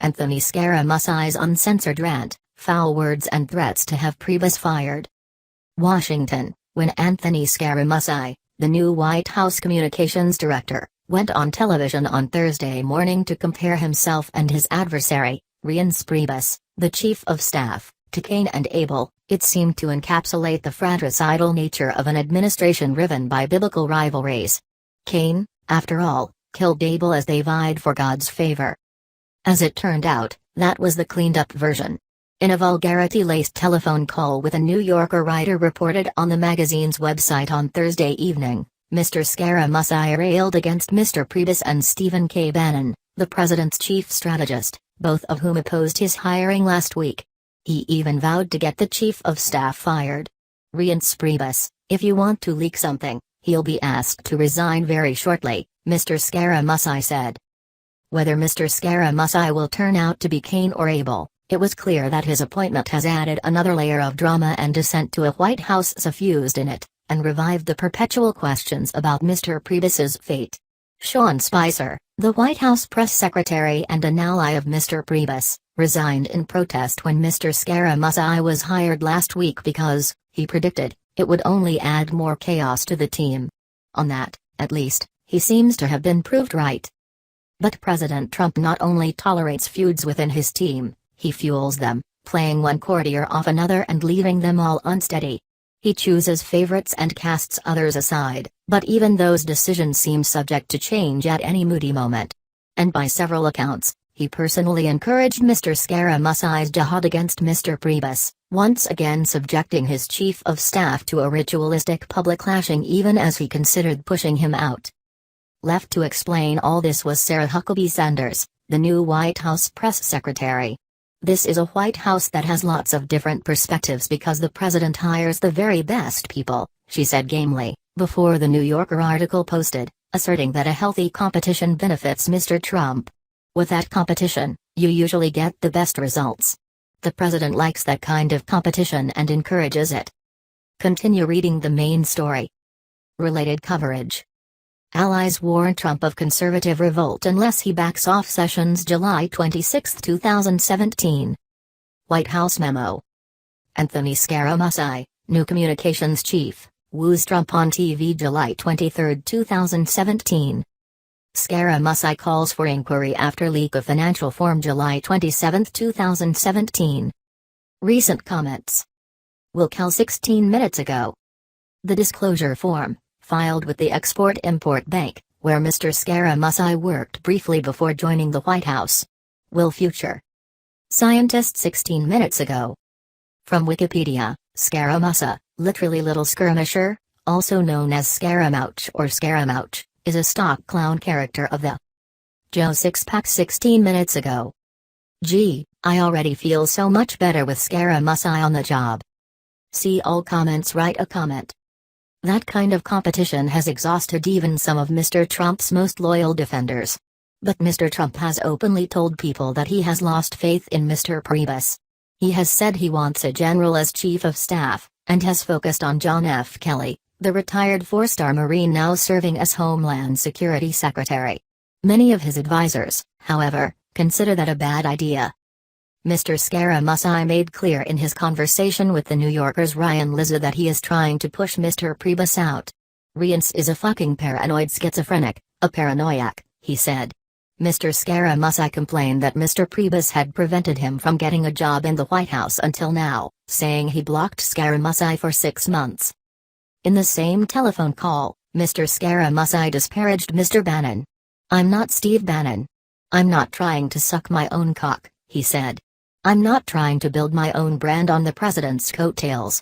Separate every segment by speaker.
Speaker 1: Anthony Scaramucci's Uncensored Rant, foul words and threats to have Priebus fired. Washington, when Anthony Scaramucci, the new White House communications director, went on television on Thursday morning to compare himself and his adversary, Reince Priebus, the chief of staff, to Cain and Abel, it seemed to encapsulate the fratricidal nature of an administration riven by biblical rivalries. Cain, after all, killed Abel as they vied for God's favor. As it turned out, that was the cleaned-up version. In a vulgarity-laced telephone call with a New Yorker writer reported on the magazine's website on Thursday evening, Mr. Scaramucci railed against Mr. Priebus and Stephen K. Bannon, the president's chief strategist, both of whom opposed his hiring last week. He even vowed to get the chief of staff fired. Reince Priebus, if you want to leak something, he'll be asked to resign very shortly, Mr. Scaramucci said. Whether Mr. Scaramucci will turn out to be Cain or Abel, it was clear that his appointment has added another layer of drama and dissent to a White House suffused in it, and revived the perpetual questions about Mr. Priebus's fate. Sean Spicer, the White House press secretary and an ally of Mr. Priebus, resigned in protest when Mr. Scaramucci was hired last week because, he predicted, it would only add more chaos to the team. On that, at least, he seems to have been proved right. But President Trump not only tolerates feuds within his team, he fuels them, playing one courtier off another and leaving them all unsteady. He chooses favorites and casts others aside, but even those decisions seem subject to change at any moody moment. And by several accounts, he personally encouraged Mr. Scaramucci's jihad against Mr. Priebus, once again subjecting his chief of staff to a ritualistic public clashing even as he considered pushing him out. Left to explain all this was Sarah Huckabee Sanders, the new White House press secretary. This is a White House that has lots of different perspectives because the president hires the very best people, she said gamely, before the New Yorker article posted, asserting that a healthy competition benefits Mr. Trump. With that competition, you usually get the best results. The president likes that kind of competition and encourages it. Continue reading the main story. Related coverage. Allies warn Trump of conservative revolt unless he backs off Sessions July 26, 2017. White House memo. Anthony Scaramucci, new communications chief, woos Trump on TV July 23, 2017. Scaramucci calls for inquiry after leak of financial form July 27, 2017. Recent comments. Will Cal 16 minutes ago. The disclosure form, filed with the Export-Import Bank, where Mr. Scaramucci worked briefly before joining the White House. Will future. Scientist 16 minutes ago. From Wikipedia, Scaramucci, literally little skirmisher, also known as Scaramucci or Scaramucci, is a stock clown character of the Joe Sixpack 16 minutes ago. Gee, I already feel so much better with Scaramucci on the job. See all comments, write a comment. That kind of competition has exhausted even some of Mr. Trump's most loyal defenders. But Mr. Trump has openly told people that he has lost faith in Mr. Priebus. He has said he wants a general as chief of staff, and has focused on John F. Kelly, the retired four-star Marine now serving as Homeland Security Secretary. Many of his advisors, however, consider that a bad idea. Mr. Scaramucci made clear in his conversation with the New Yorker's Ryan Lizza that he is trying to push Mr. Priebus out. Reince is a fucking paranoid schizophrenic, a paranoiac, he said. Mr. Scaramucci complained that Mr. Priebus had prevented him from getting a job in the White House until now, saying he blocked Scaramucci for 6 months. In the same telephone call, Mr. Scaramucci disparaged Mr. Bannon. "I'm not Steve Bannon. I'm not trying to suck my own cock," he said. "I'm not trying to build my own brand on the president's coattails.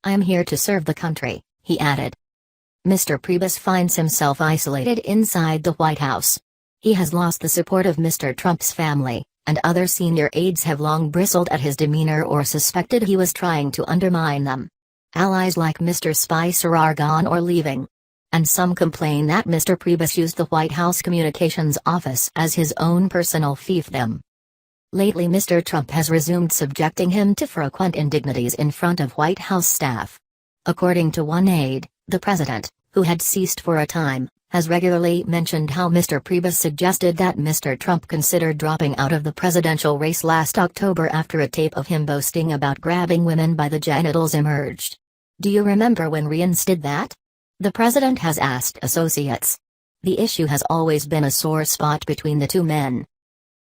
Speaker 1: I'm here to serve the country," he added. Mr. Priebus finds himself isolated inside the White House. He has lost the support of Mr. Trump's family, and other senior aides have long bristled at his demeanor or suspected he was trying to undermine them. Allies like Mr. Spicer are gone or leaving. And some complain that Mr. Priebus used the White House communications office as his own personal fiefdom. Lately Mr. Trump has resumed subjecting him to frequent indignities in front of White House staff. According to one aide, the president, who had ceased for a time, has regularly mentioned how Mr. Priebus suggested that Mr. Trump consider dropping out of the presidential race last October after a tape of him boasting about grabbing women by the genitals emerged. Do you remember when Rians did that? The president has asked associates. The issue has always been a sore spot between the two men.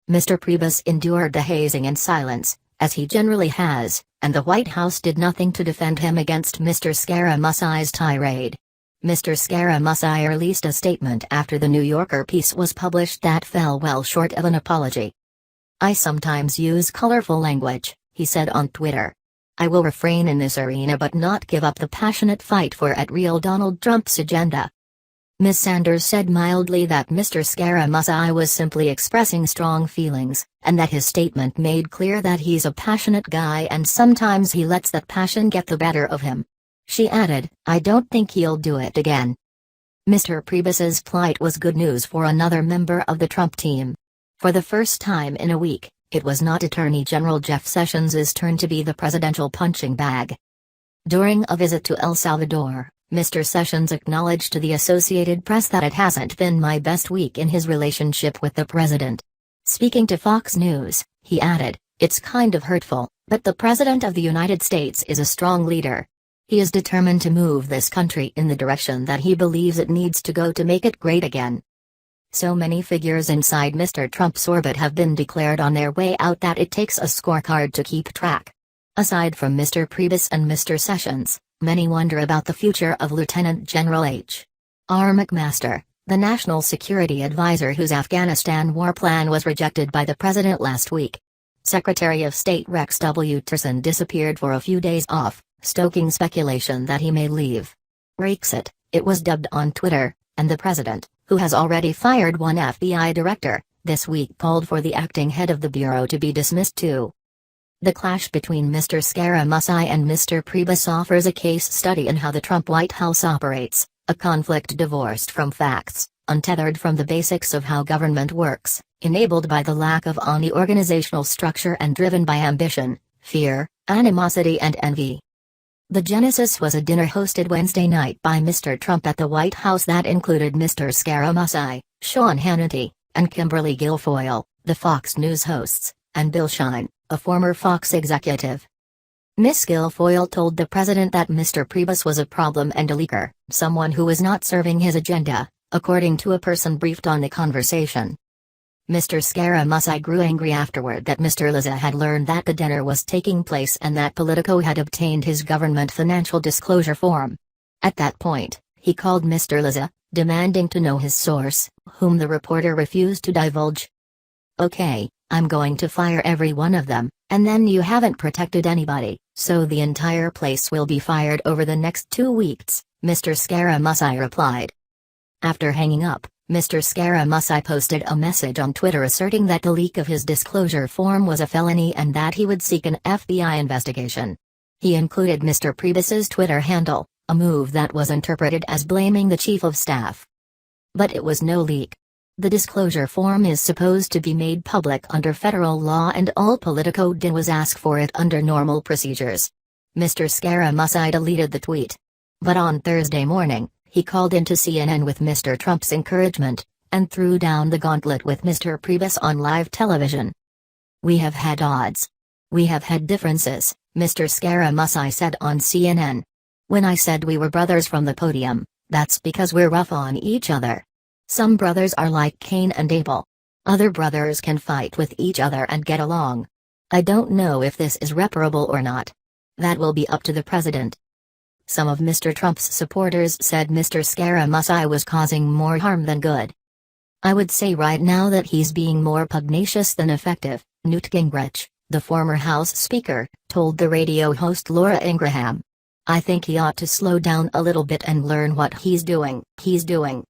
Speaker 1: Mr. Priebus endured the hazing in silence, as he generally has, and the White House did nothing to defend him against Mr. Scaramucci's tirade. Mr. Scaramucci released a statement after the New Yorker piece was published that fell well short of an apology. "I sometimes use colorful language," he said on Twitter. "I will refrain in this arena but not give up the passionate fight for at real Donald Trump's agenda." Ms. Sanders said mildly that Mr. Scaramucci was simply expressing strong feelings, and that his statement made clear that he's a passionate guy and sometimes he lets that passion get the better of him. She added, "I don't think he'll do it again." Mr. Priebus's plight was good news for another member of the Trump team. For the first time in a week, it was not Attorney General Jeff Sessions' turn to be the presidential punching bag. During a visit to El Salvador, Mr. Sessions acknowledged to the Associated Press that it hasn't been my best week in his relationship with the president. Speaking to Fox News, he added, "It's kind of hurtful, but the President of the United States is a strong leader. He is determined to move this country in the direction that he believes it needs to go to make it great again." So many figures inside Mr. Trump's orbit have been declared on their way out that it takes a scorecard to keep track. Aside from Mr. Priebus and Mr. Sessions, many wonder about the future of Lieutenant General H.R. McMaster, the National Security Advisor whose Afghanistan war plan was rejected by the president last week. Secretary of State Rex W. Tillerson disappeared for a few days off, stoking speculation that he may leave. Brexit, it was dubbed on Twitter, and the president, who has already fired one FBI director, this week called for the acting head of the bureau to be dismissed too. The clash between Mr. Scaramucci and Mr. Priebus offers a case study in how the Trump White House operates, a conflict divorced from facts, untethered from the basics of how government works, enabled by the lack of any organizational structure and driven by ambition, fear, animosity and envy. The genesis was a dinner hosted Wednesday night by Mr. Trump at the White House that included Mr. Scaramucci, Sean Hannity, and Kimberly Guilfoyle, the Fox News hosts, and Bill Shine, a former Fox executive. Ms. Guilfoyle told the president that Mr. Priebus was a problem and a leaker, someone who was not serving his agenda, according to a person briefed on the conversation. Mr. Scaramucci grew angry afterward that Mr. Liza had learned that the dinner was taking place and that Politico had obtained his government financial disclosure form. At that point, he called Mr. Liza, demanding to know his source, whom the reporter refused to divulge. "Okay, I'm going to fire every one of them, and then you haven't protected anybody, so the entire place will be fired over the next 2 weeks," Mr. Scaramucci replied. After hanging up, Mr. Scaramucci posted a message on Twitter asserting that the leak of his disclosure form was a felony and that he would seek an FBI investigation. He included Mr. Priebus's Twitter handle, a move that was interpreted as blaming the chief of staff. But it was no leak. The disclosure form is supposed to be made public under federal law and all Politico did was ask for it under normal procedures. Mr. Scaramucci deleted the tweet. But on Thursday morning, he called into CNN with Mr. Trump's encouragement, and threw down the gauntlet with Mr. Priebus on live television. "We have had odds. We have had differences," Mr. Scaramucci said on CNN. "When I said we were brothers from the podium, that's because we're rough on each other. Some brothers are like Cain and Abel. Other brothers can fight with each other and get along. I don't know if this is reparable or not. That will be up to the president." Some of Mr. Trump's supporters said Mr. Scaramucci was causing more harm than good. "I would say right now that he's being more pugnacious than effective," Newt Gingrich, the former House Speaker, told the radio host Laura Ingraham. "I think he ought to slow down a little bit and learn what he's doing."